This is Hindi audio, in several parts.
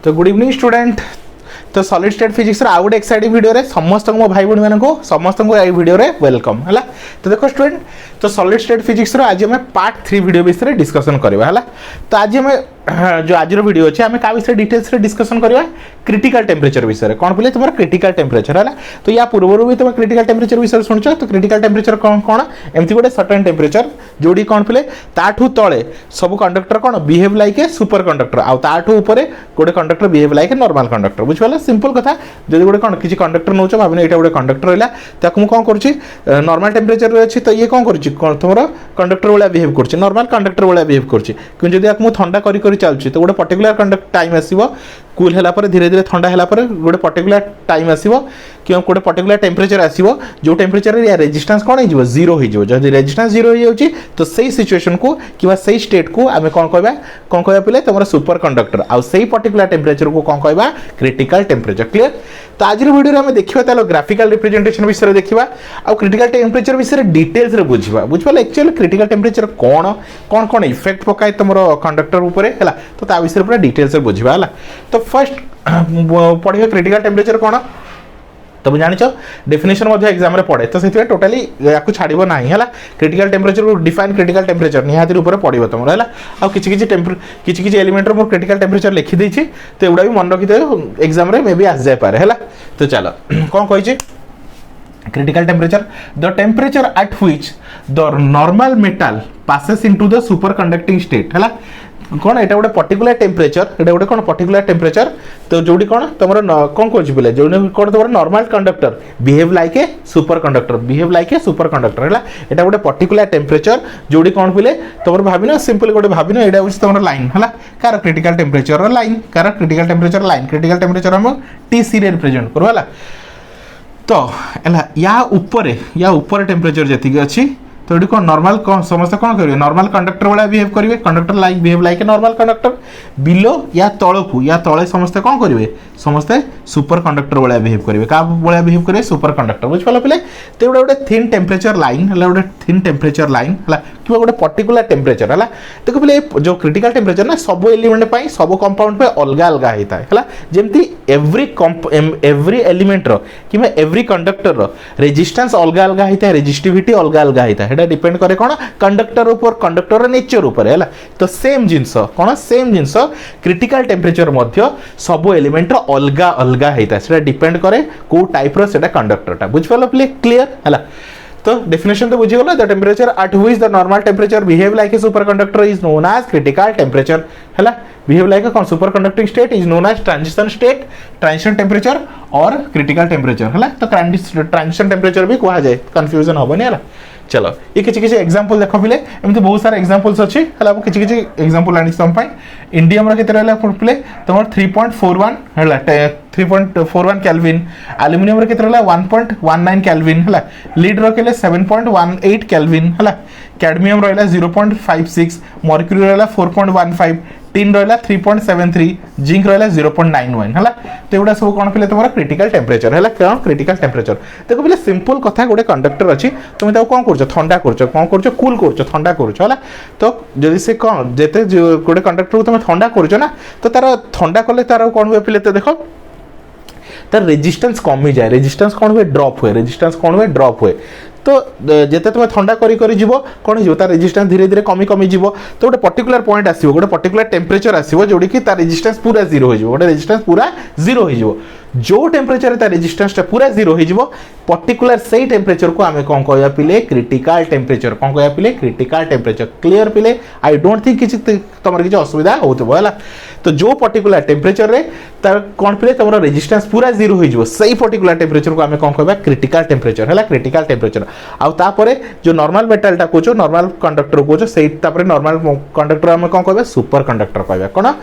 तो गुड इवनिंग स्टूडेंट। तो सॉलिड स्टेट फिजिक्स आउ गोटे एक्साइटिंग वीडियो रे समस्त मो भाई भौणी मानक समस्त ए वीडियो रे वेलकम है। तो देखो स्टूडेंट, तो सॉलिड स्टेट फिजिक्स आज आम पार्ट 3 वीडियो विषय डिस्कसन करवा है। तो आज आम जो आज वीडियो अच्छे आम क्या विषय डिटेल्स डिस्कसन करवा क्रिटिकल टेम्परेचर विषय कौन बोले तुम क्रिटिकल टेम्परेचर है। तो या पूर्व भी तुम क्रिटिकल टेम्परेचर विषय शुणुच। तो क्रिटिकल टेम्परेचर कौन कौन एमती गोटे सर्टेन टेम्परेचर जोड़ी कौन बोले ताठू तले सब कंडक्टर कौन behave like a super conductor आठू ऊपर गोटे conductor behave like a normal conductor. बुझे सिंपल कथा जो गोटे कौन किसी कंडक्टर नौ भाव यहाँ गोटे कंडक्टर रहा मुझे कौन कर नॉर्मल टेम्परेचर अच्छी तो ये कौन कर तुम कंडक्टर भाया बिहेव कर नॉर्मल कंडक्टर भाया बिहेव कर ठंडा कर चलुची तो गोटे पर्टिकुलर कंडक्ट टाइम आसो कूल है धीरे धीरे ठंडा है गोटे पर्टिकुलर टाइम आसो कि गोटे पर्टिकुलर टेम्परेचर आसो जो टेम्परेचर या रेजिस्टेंस कौन हो जीरो हो जब रेजिस्टेंस जीरो हो जाए तो सही सिचुएशन को कि सही स्टेट को आम कौन कह पे तुम सुपर कंडक्टर आउ सही पर्टिकुलर टेम्परेचर को कौन कह क्रिटिकल टेम्परेचर। क्लियर। तो आज वीडियो में देखा ग्राफिकल रिप्रेजेंटेशन विषय देखा आउ क्रिटिकल टेम्परेचर विषय डिटेल्स रे बुझा बुझे एक्चुअली क्रिटिकल टेम्परेचर कौन कौन कौन इफेक्ट पकाए तुम कंडक्टर उपर है तो ता विषय पूरा डिटेल्स रे बुझा है। तो फर्स्ट पढ़िए क्रिटिकल टेम्परेचर कौन तुम जान डेफिनेशन एग्जाम में पड़े तो से टोटाली या छाड़ब ना है क्रिटिकल टेम्परेचर को डिफाइन क्रिटिकल टेम्परेचर निहाती ऊपर पड़ो तुम है आ किसी एलिमेंट मोर क्रिटिकल टेम्परेचर लिखिदी तो एगुड़ा भी मन रखी एग्जाम में मे भी आस जाए है। तो चलो कौन कही critical temperature the temperature at which the normal metal passes into the super conducting state है कौन एटा गोटे पर्टिकुलर टेम्परेचर एटा गोटे कौन पर्टिकुलर टेम्परेचर तो जोड़ी कौन तुम कौन कौन बोले जो कौन तुम normal conductor behave like a super conductor behave like a super conductor है एटा गोटे पर्टिकुलर टेम्परेचर जोड़ी कौन बोले तुम भाविन सिंपल गोटे भाविन एटा हूँ तुम लाइन है car critical temperature line car critical temperature line critical temperature हम TC रे रिप्रेजेंट करू है। तो या ऊपर टेम्परेचर जी अच्छी तो ये कौन नॉर्मल कौन समस्त कौन करेंगे नॉर्मल कंडक्टर वाला बिहेव करेंगे conductor like behave like a normal conductor below या तलू या तले समस्ते कौन करेंगे समस्ते सुपर कंडक्टर वाला बिहेव करेंगे क्या भाया बिहेव करेंगे सुपर कंडक्टर बुझे पे। तो गोटे थिन टेम्परेचर लाइन है गोटे थिन टेम्परेचर लाइन है कि गोटे पर्टिकुलर टेम्परेचर है देखो पे जो क्रिटिकल टेम्परेचर ना सब एलिमेंट सब कंपाउंड पे अलग अलग होता है जमती एव्री एलिमेंट कि एव्री कंडक्टर रेजिस्टेंस अलग अलग होता है रेजिस्टिविटी अलग अलग होता है डिपेंड करे कौन कंडक्टर ऊपर कंडक्टर नेचर ऊपर है। तो सेम जिनस कौन सेम जिनस क्रिटिकल टेम्परेचर मध्य सब एलिमेंट अलग अलग होता है डिपेंड करे को टाइप रो सेटा कंडक्टरटा बुझिपाल प्ले। क्लियर है। तो डेफिनेशन तो बुझीगला the temperature at which the normal temperature behave like a super conductor is known as critical temperature है बिहेव लाइक ए कौन super conducting state is known as transition state transition temperature और क्रिटिकल टेम्परेचर है। तो ट्रांजिशन टेम्परेचर भी कहा जाए कन्फ्यूजन हेनी है। चलो ये किसी एग्जांपल देख पे एमती बहुत सारा एग्जांपल्स अच्छी है किसी एग्जांपल आनी तुम इंडियम रहा पे तुम 3.41 है 3.41 केल्विन एल्युमिनियम केते रहा 1.19 केल्विन है लीड रखिले 7.18 केल्विन है कैडमियम रहा 0.56 मर्क्यूरी रहा 4.15 टिन रहा 3.73 जिंक रहा 0.91 है। तो एगुड़ा सब कौन पे तुम क्रिटिकल टेम्परेचर है कौन क्रिटिकल टेम्परेचर देखो पे सिंपल कथा गोटे कंडक्टर अच्छी तुम कौन कर ठंडा कर कौन कर कूल कर ठंडा कर तो जब से कौन जिते गोटे कंडक्टर को तुम ठंडा कर तो तार ठंडा कले तार कौन हुए पे तो देखो तार रेजिस्टेंस कमी जाए रेजिस्टेंस कौन हुए ड्रॉप हुए रेजिस्टेंस कौन हुए ड्रॉप हुए। तो जिते तुम ठंडा करी कौन हो तार रेजिस्टेंस धीरे धीरे कमी कमी जीव तो गोटे पर्टिकुलर पॉइंट आसो गोटे पर्टिकुलर टेम्परेचर आसो जोड़ी कि तार रेजिस्टेंस पूरा जीरो हो गोटे रेजिस्टेंस पूरा जीरो हो जो टेम्परेचर तार रेजिस्टेंस पूरा जीरो हो पर्टिकुलर सही टेम्परेचर को आम कौन कह पिले क्रिटिकल टेम्परेचर कौन कह पिले क्रिटिकल टेम्परेचर। क्लियर पिले आई डोंट थिंक किसी तुम किसी असुविधा होता है। तो जो पर्टिकुलर टेम्परेचर रे तार कौन पिले तुम रेजिस्टेंस पूरा जीरो हो सही पर्टिकुलर टेम्परेचर को आम कौन कह क्रिटिकल टेम्परेचर है क्रिटिकल टेम्परेचर आउे जो नॉर्मल मेटालटा कौच नॉर्मल कंडक्टर कौच से नॉर्मल कंडक्टर आम कौन कह सुपर कंडक्टर कह कौन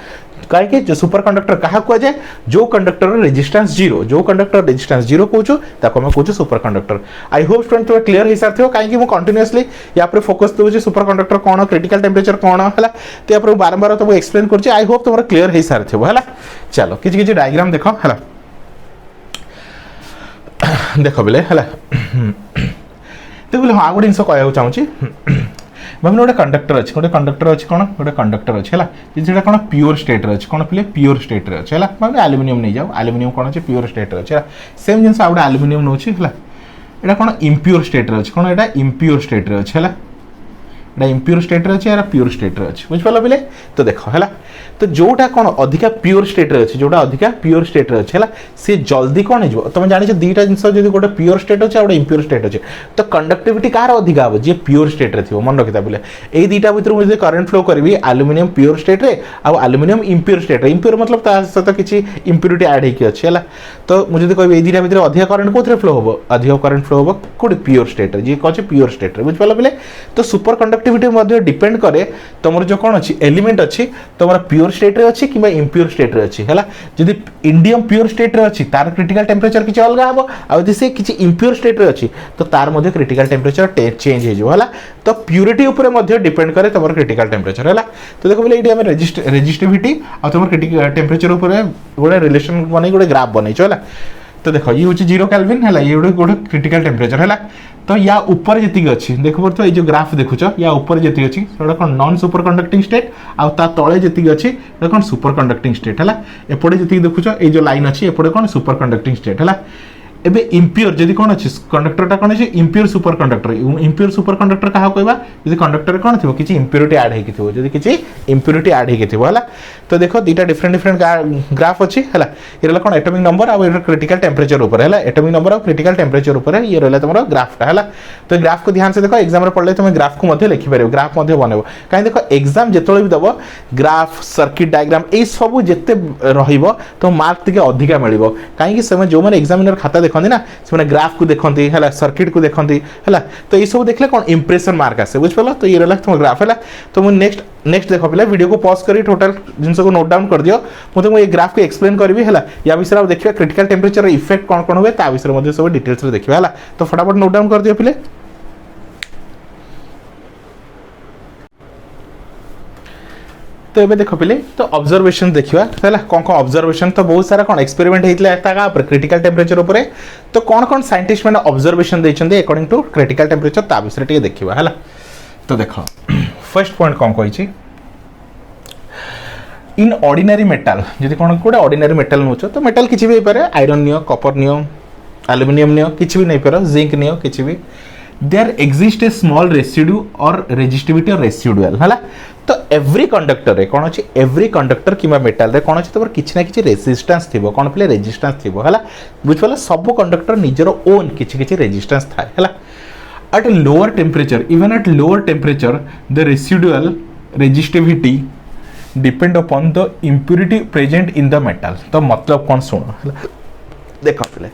कहीं जो सुपर कंडक्टर क्या कहुए जो कंडक्टर रेजिस्टेंस जीरो जो कंडक्टर रेजिस्टेंस जीरो कौचु आम कौचु super conductor. I hope student तुम क्लियर हो सारी कहीं कंटिन्यूअसली या फोकस दूसरी सुपर कंडक्टर कौन क्रिटिकल टेम्परेचर कौन है तो या बारंबार तुमको एक्सप्लेन कर आई होप तुम क्लियर हो सारी है। चलो किसी डायग्राम देख है देख बोले है देखो हाँ गोटे जिन कहूँ चाहिए भाई गोटे कंडक्टर अच्छे कौन गोटे कंडक्टर अच्छे है कौन प्योर स्टेट अच्छे कौन पे प्योर स्टेट अच्छे है भाई आलुमिनियम नहीं जाओ आलुमिनियम कौन अच्छे प्योर स्टेट अच्छे है सेम जिन गोटे आलुमिनियम नौ है कौन इम्प्योर स्टेट अच्छे कौन यहाँ इम्प्योर स्टेट अच्छे है इम्प्योर स्टेट अच्छे या प्योर स्टेट अच्छे बुझिपाल पे तो देख है तो जोटा कौन अधिका प्योर स्टेट अच्छे जोटा अधिका प्योर स्टेट अच्छे है सी जल्दी कौन हो तुम जान दुईटा जिन जो गोटे प्योर स्टेट अच्छे गोटे इम्प्योर स्टेट अच्छे तो कंडक्टिविटी कार अधिका हम जी प्योर स्टेट थी मन रखी बोले यही दुईटा भितर मुझे करेन्ट फ्लो करी आलुमिनियम प्योर स्टेट रे आलुमिनियम इम्प्योर स्टेट इम्प्योर मतलब सहित किसी इम्प्योरिटी आड होगी अच्छे है तो मुझे कह ये दुईटा भितर अधिक करेन्ट कौन फ्लो हम अधिक करेन्ट फ्लो हम कौट प्योर स्टेट जी कौन प्योर स्टेट बुझिपाल पे तो सुपर कंडक्टिविटी डिपेंड करे तुम जो कौन अच्छी एलिमेंट अच्छी तुम प्योर स्टेट रे अच्छी कि इम्प्योर स्टेट रे अच्छी है जदि इंडियम प्योर स्टेट रे अच्छी तार क्रिटिकल टेम्परेचर किसी अलग हम आदि से किसी इम्प्योर स्टेट रे अच्छी तो तार मध्य क्रिटिकल टेम्परेचर चेंज हो तो प्यूरिटी उपर डिपेंड करे तुम क्रिटिकल टेम्परेचर है तो देखो बोले ये रेजिस्टिविटी और तुम क्रिटिकल टेम्परेचर उपर गोटे रिलेशन बन गोटे ग्राफ बनई है तो देखो ये हूँ 0 केल्विन है ये गोटे क्रिटिकल टेम्परेचर है तो या ऊपर जी अच्छी देख पार्थ ये जो ग्राफ देखुच या ऊपर जी अच्छी कौन नॉन सुपर कंडक्टिंग स्टेट आ तले जी अच्छी कौन सुपर कंडक्टिंग स्टेट है एपटे जी देखुच ये जो लाइन अच्छी एपटे कौन सुपर कंडक्टिंग स्टेट है एबे इम्प्योर जदि कौन अच्छी कंडक्टरटा कौन अच्छे इम्प्योर सुपर कंडक्टर क्या कहवा जब कंडक्टर कौन थी किसी इम्प्योरिटी आड हो जब किसी इम्प्योरिटी आड हो तो देखो दुईटा डिफरेंट ग्राफ अच्छी है ये कौन एटॉमिक नंबर और क्रिटिकल टेम्परेचर उपर है एटॉमिक नंबर और क्रिटिकल टेम्परेचर उपर ये रहा तुम ग्राफटा है तो ग्राफ को ध्यान से देखो एग्जाम पढ़ले तुम ग्राफ को लिखिपार ग्राफ बनब कहीं देखो एग्जाम जो भी दब ग्राफ सर्किट डायग्राम ये सब जिते तो मार्क टे अधिका मिल कहीं जो मैंने एग्जामिनर खाता देखते ना से ग्राफ को देखती है सर्किट को देखती है तो ये सब देखले कौन इंप्रेशन मार्क आसे बुझिपाल तो ये रहा तुम ग्राफ है तो मुझे नेक्स्ट देख पे वीडियो को पॉज करी टोटल जिन को नोट डाउन कर दियो मुझे तुमको ये ग्राफ को एक्सप्लेन करी है या विषय देखिए क्रिटिकल टेम्परेचर इफेक्ट कौन कौन हुए विषय सब डिटेल्स देखिए है तो फटाफट नोट डाउन कर दियो पे तो ये देख पे तो ऑब्जर्वेशन देखा है कौन कौन ऑब्जर्वेशन तो बहुत सारा कौन एक्सपेरिमेंट होता है क्रिटिकल टेम्परेचर उपर तो कौन कौन साइंटिस्ट मैंने ऑब्जर्वेशन देते अकॉर्डिंग टू क्रिटिकल टेम्परेचर ता विषय टे देखा है तो देख फर्स्ट पॉइंट कौन कही इन ऑर्डिनरी मेटाल जब कौन गोटे ऑर्डिनरी मेटाल नौ तो मेटाल किसी भी पारे आयरन नियो कॉपर नियो एल्युमिनियम नियो किसी भी नहीं पार जिंक नियो किसी भी there exist a small residue और रेजिस्टिविटी और रेसिडुअल है तो एव्री कंडक्टर रे कौन अच्छी एव्री कंडक्टर कि मेटाल रे कौन अच्छी तुम किसी ना कि रेजिस्टेंस थी कौन पे रेजिस्टेंस थी है बुझिपाल सब कंडक्टर निजर ओन किसी रेजिस्टेंस थाए है at a lower temperature even at lower temperature the residual resistivity depend upon the impurity present in the metal तो मतलब कौन सुनो देख पे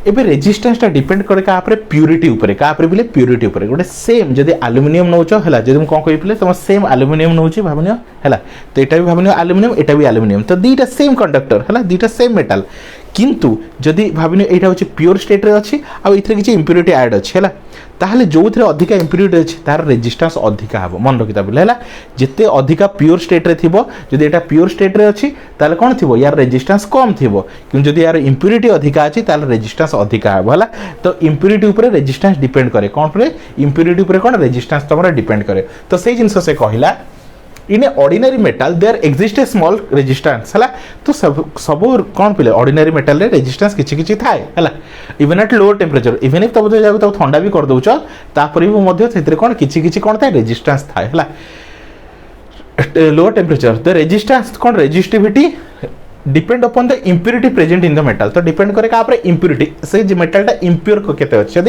एबे रेजिस्टेंस टा डिपेंड करे का आपरे प्यूरिटी ऊपर का आपरे बोले प्यूरिटी ऊपर गोटे सेम जदि एल्युमिनियम नौचो हला जदि हम कोन कहि पले तुम सेम एल्युमिनियम नौची भाबनियो हला तो एटा भी भाबनियो एल्युमिनियम एटा भी एल्युमिनियम तो दीटा सेम कंडक्टर हला दीटा सेम मेटल किंतु जदि भाबनियो एटा होची प्योर स्टेट रे अछि आ इथरे किछि इंप्योरिटी ऐड अछि हला ताहले जोथरे अधिका इंप्योरिटी अछि तार रेजिस्टेंस अधिका हबो मन रखिता बोले हला जते अधिका प्योर स्टेट रे थिबो जदि एटा प्योर स्टेट रे अछि ताले कोन थिबो यार रेजिस्टेंस कम थिबो किंतु जदि यार इंप्योरिटी अधिका अछि ताले रेजिस्टेंस अधिका हबो हला तो इंप्योरिटी ऊपर रेजिस्टेंस डिपेंड करे कोन पे इंप्योरिटी ऊपर कोन रेजिस्टेंस तमरा डिपेंड करे तो सेही जिंस से कहिला in a ordinary metal there exist a small resistance है तो सब कौन पे ऑर्डिनरी मेटल रे रेजिस्टेंस किछि किछि थाए है even at lower temperature even if तब जाको तब ठंडा भी कर दउछ तापर भी मध्य सेतरे कोन किछि किछि कोन थाए रेजिस्टेंस थाए है lower temperature the resistance cone resistivity depend upon the impurity present in the metal तो डिपेंड करे का आपरे इंप्योरिटी से जे मेटलटा इंप्योर को केते अछि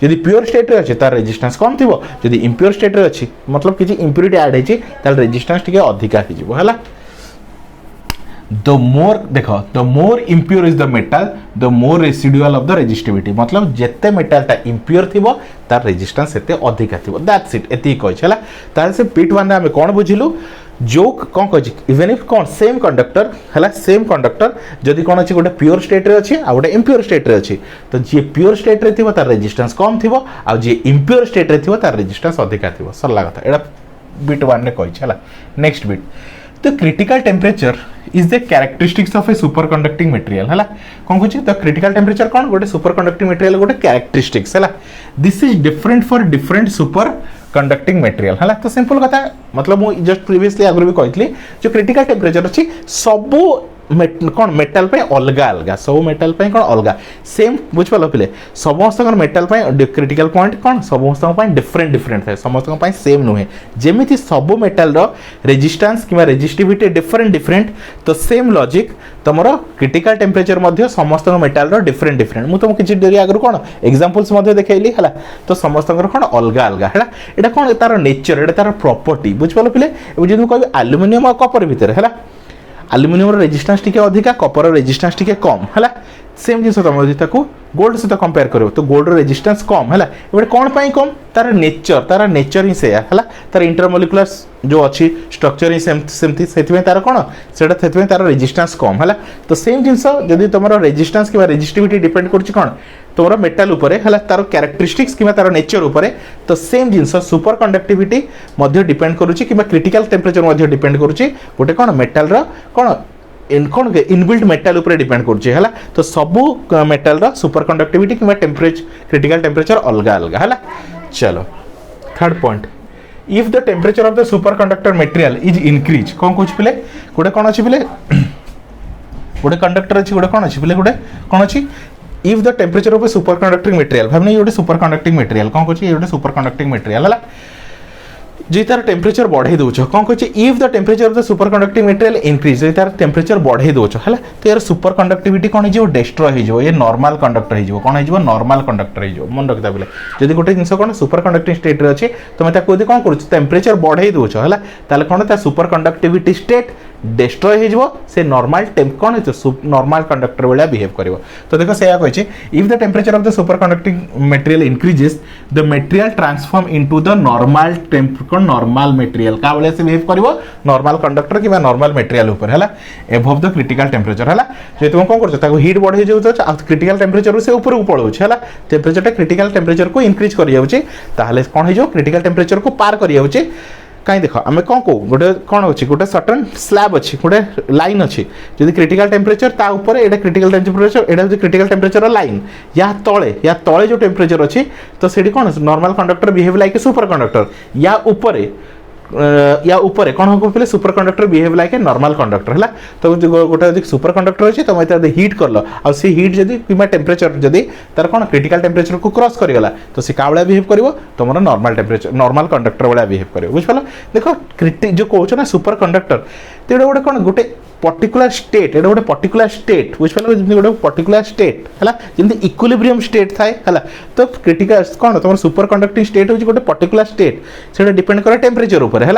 यदि प्योर स्टेट रे अछि तार रेजिस्टेंस कम थिबो यदि इंप्योर स्टेट रे अछि मतलब किछि इंप्योरिटी ऐड हेछि तार रेजिस्टेंस टिके अधिका हि जिवो हला द मोर देखो the more impure is the metal the more residual of the resistivity मतलब जेते मेटलटा इंप्योर थिबो तार रेजिस्टेंस सेते अधिका थिबो दैट्स इट एति कहै छला तार से पीट वन हमें कोन बुझिलु जो कौन कह इवन इफ कौन सेम कंडक्टर है सेम कंडक्टर जदि कौन अच्छी गोटे प्योर स्टेट रे अच्छी आ गोटे इम्प्योर स्टेट रे अच्छी तो जी प्योर स्टेट रे थिबो तार रेजिस्टेंस कम थिबो आ जी इम्प्योर स्टेट रे थिबो तार रेजिस्टेंस अधिका थिबो सरला कथा एडा बिट 1 रे कहि छला नेक्स्ट बिट तो critical temperature is the characteristics of a super conducting material है कौन कह तो क्रिटिकल टेम्परेचर कौन गोटे सुपर कंडक्टिंग मटेरियल गोटे कैरेक्टरिस्टिक्स है this is different for different super conducting material है तो सिंपल कथा मतलब मुझे जस्ट प्रीवियसली आगु भी कही जो क्रिटिकल टेम्परेचर अच्छी सबू कौन मेटाल अलग अलग सब मेटाल कौन अलग सेम बुझिपाल पे समस्त मेटाल क्रिटिकल पॉइंट कौन समस्त डिफरेंट डिफरेंट थाए समस्त सेम नुहे जमी सब मेटाल रेजिस्टेंस कि रेजिस्टिविटी डिफरेंट डिफरेंट तो सेम लॉजिक तुम क्रिटिकल टेम्परेचर समस्त मेटाल डिफरेंट डिफरेंट मुझे तुमको किसी आगु कौन एग्जांपल्स देखली है तो समस्त कौन अलग अलग है यहाँ कौन तार नेचर यहाँ तार प्रॉपर्टी बुझिपाल पे जो कह आलुमिनियम और कपर भितर है आलुमिनियम रेजिस्टेंस टिके अधिका कपर रेजिस्टेंस टिके कम है सेम जिन तुम यदि गोल्ड सहित कंपेयर कर तो गोल्ड रेजिस्टेंस कम है एवं कौन पाई कम तार नेचर ही से तार इंटरमोलिकुलर जो अच्छी स्ट्रक्चर ही सेमती से तार कौन से तार रेजिस्टेंस कम है तो सेम जिनस जदि तुम रेजिस्टेंस कि रेजिस्टिविटी डिपेंड कर कौन तुम मेटाल है तार क्यारेक्टरिस्टिक्स कि तार नेचर उपरे तो सेम जिनस सुपर कंडक्टिविटी डिपेंड करुच्ची कि क्रिटिकल टेम्परेचर डिपेंड करुच्ची गोटे कौन मेटाल कौन कौन इनबिल्ट मेटाल उपरे डिपेंड करुच्ची है तो सबू मेटाल सुपर कंडक्टिविटी कि टेम्परेचर क्रिटिकल टेम्परेचर अलग अलग है चलो third point if the temperature of the super conductor material is increase कौन कौन पे गोटे कौन अच्छी पे गोटे कंडक्टर अच्छी गोटे कौन अच्छी पे गोटे कौन अच्छी if the temperature of a super conducting material भावने ये सुपर कंडक्टिंग मटेरियल कौन कह ये सुपर कंडक्टिंग मटेरियल है जी तार टेम्परेचर बढ़े दौच कौन कहे if the temperature of the super conducting material increase तार टेम्परेचर बढ़े दौच है तो यार सुपर कंडक्टिविटी कौन हो डिस्ट्रॉय हो ये नॉर्मल कंडक्टर हो कौन हो नॉर्मल कंडक्टर हो मन रखता बोले जब गोटे जिन कौन सुपर कंडक्टिंग स्टेट रे अच्छे तुम यदि कौन कर टेम्परेचर बढ़े दौच है कौन सुपर कंडक्टिविटी स्टेट डिस्ट्रॉय हो से नॉर्मल कौन हो नॉर्मल कंडक्टर भाया बिहेव कर तो देख से कही if the temperature of the super conducting material increases the material transform into the normal normal material का भाया से बिहेव कर नॉर्मल कंडक्टर कि नॉर्मल मटेरियल उपर है एबव द क्रिटिकल टेम्परेचर है जो तुम कौन कर हिट बढ़े जाऊँ क्रिटिकल टेम्परेचर से ऊपर पड़ो है टेम्परेचर क्रिटिकल टेम्परेचर को इंक्रीज कर कौन हो क्रिटिकल टेम्परेचर को पार कर कहीं देख आम कौन कौ गोटे कौन अच्छी गोटे सर्टन स्लैब अच्छी गोटे लाइन अच्छी जब क्रिटिकल टेम्परेचर ता ऊपर एटा क्रिटिकल टेम्परेचर एटा हूँ क्रिटिकल टेम्परेचर लाइन या तले जो टेम्परेचर अच्छी तो सीधी कौन normal conductor behave like a super conductor या ऊपर कौन हम पे super conductor behave like a normal conductor है तो गोटे सुपर कंडक्टर अच्छे तुम हिट कर लो आ सी हिट जदि कि टेम्परेचर जदि तार कौन क्रिटिकल टेम्परेचर को क्रॉस करगला तो सी क्या बिहेव कर तुम नॉर्मल टेम्परेचर नॉर्मल कंडक्टर भाया बिहेव कर बुझिपाल देख जो कौच ना सुपर कंडक्टर तो गोटे कौन गोटे पर्टिकुलर स्टेट ये गोटे पर्टिकुलर स्टेट बुझिपाल गोटे पर्टिकुलर स्टेट है जमी इक्विलिब्रियम स्टेट थाए है तो क्रिटिकल कौन तुम सुपर कंडक्टिंग स्टेट हूँ गोटे पर्टिकुलर स्टेट से डिपेंड करे टेम्परेचर उपर है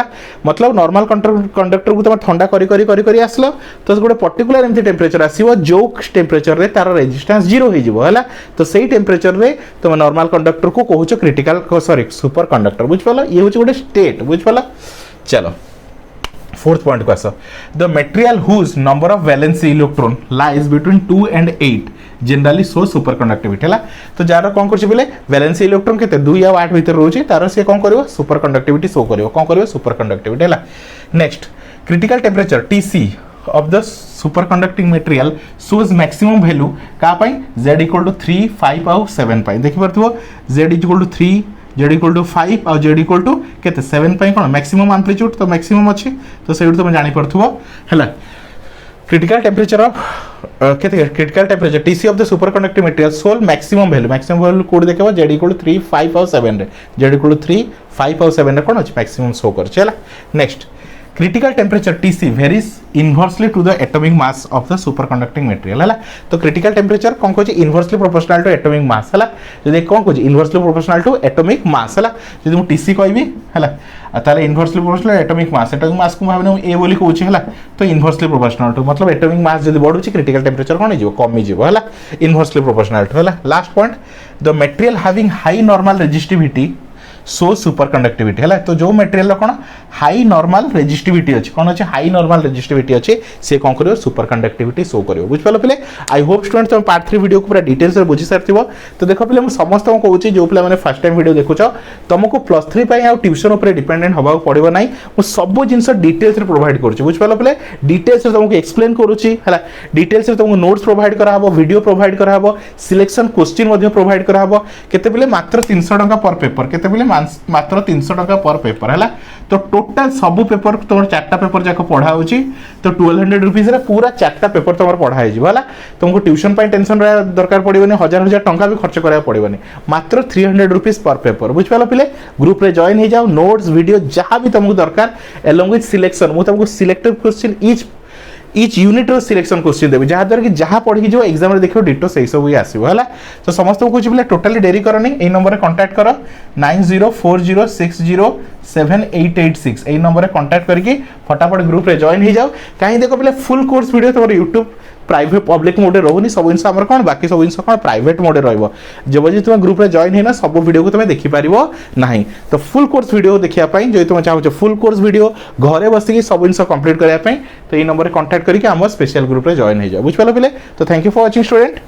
मतलब नॉर्मल कंडक्टर को तुम ठंडा करी आसलो तो गोटे पर्टिकुलर एमती टेम्परेचर आसो जो टेम्परेचर रे तार रेजिस्टेंस जीरो हो तो सही टेम्परेचर रे तुम नॉर्मल कंडक्टर को कहूँ क्रिटिकल सॉरी सुपर कंडक्टर बुझिपाल ये हूँ गोटे स्टेट बुझिपाल चलो फोर्थ पॉइंट को as the material whose number of valency electron lies between 2 and 8 generally so super conductivity है तो जार कौन कर वैलेंसी इलेक्ट्रॉन के 2 या 8 भीतर रोचे तार से कौन कर सुपर कंडक्टिविटी शो कर कौन कर सुपर कंडक्टिविटी है next critical temperature TC of the superconducting material shows maximum value का Z equal to 3, 5 और 7 देखी पार्थिव Z equal to 3 Z equal to 5 और Z equal to केते 7 कौन मैक्सिमम एम्पलीट्यूड तो मैक्सिमम अच्छी तो से तुम जानी पार्थिव है critical temperature of critical temperature TC of the superconducting material सोल मैक्सिमम वैल्यू कोड देखो Z equal to 3, 5 और 7 रे Z equal to 3, 5 और 7 रे कौन अच्छी मैक्सिमम शो कर चला next critical temperature TC varies inversely to the atomic mass of the superconducting material है तो क्रिटिकल टेम्परेचर कौन कह inversely proportional to atomic mass है जब कौन कह inversely proportional to atomic mass है जब मुझे TC कहबी है ताले इनवर्सली प्रोपोर्शनल एटॉमिक मास को भावने ए बोली कहूँ है तो इनवर्सली प्रोपोर्शनल टू मतलब एटॉमिक मास जब बढ़ुची क्रिटिकल टेम्परेचर कौन हो कमी है इनवर्सली प्रोपोर्शनल टू है last point the material having high normal resistivity so super conductivity है तो जो मटेरियल कौन हाई नॉर्मल रेजिस्टिविटी अच्छी कौन अच्छे हाई नॉर्मल रेजिस्टिविटी अच्छे से कौन कर सुपर कंडक्टिविटी शो कर बुझिपाल पे आई होप स्टूडेंट तुम पार्ट 3 वीडियो को पूरा डिटेल्स में बुझी सारी तो देख पे मुझे समस्त कहूँ जो पे मैंने फर्स्ट टाइम वीडियो देखुच तुमको +3 आउ ट्यूशन उपर डिपेंडेंट होगा पड़ो ना मुझे सब जिन डिटेल्स प्रोवाइड करुँच बुझिपाल पे डिटेल्स तुमको एक्सप्लेन करुँची है डिटेल्स तुमको नोट्स प्रोवाइड कराब वीडियो प्रोवाइड कराब सिलेक्शन क्वेश्चन प्रोवाइड कराब केते मात्र 300 टंका पर पेपर केते मात्र 300 टका पर पेपर है। तो टोटाल सब पेपर तुम 4टा पेपर जाक पढ़ा हो तो 1200 रुपीज पूरा 4टा पेपर तुम पढ़ाई है। तुमको ट्यूशन टेंशन दरकार पड़ोनी, हजार हजार टंका भी खर्च करा पड़ोनी, मात्र 300 रुपीज पर पेपर। बुझिपाल पिले ग्रुप रे जॉइन हो जाओ, नोट्स वीडियो जहाँ भी तुमको दरकार एलोंग विथ सिलेक्शन मुझे तुमको सिलेक्टेड क्वेश्चन इच यूनिट रो सिलेक्शन क्वेश्चन देबी जहाँ द्वारा कि जहाँ पढ़ी जो एग्जाम रे देखो डिटो से सब ही आसीबो हला। तो समस्त को कहूँ टोटाली डेरी करनी, ए नंबर रे कांटेक्ट करो 9040607886 ए नंबर रे कांटेक्ट करके फटाफट ग्रुप रे जॉइन हो जाओ। कहीं देखो पहले फुल कोर्स वीडियो तुम यूट्यूब प्राइवेट पब्लिक मोड रोनी सब जिन आम कौन बाकी सब जिन कौन प्राइवेट मोड जब जी तुम ग्रुप रे जॉइन होना सब वीडियो को तुम देखिपार ना। तो फुल कोर्स वीडियो देखा जो तुम चाहो फुल कोर्स वीडियो घरे बसिक सब जिन कंप्लीट करने तो ये नंबर कांटेक्ट करके आम स्पेशल ग्रुप रे जॉइन हो जाओ। बुझिपाल पिले। तो thank you for watching student.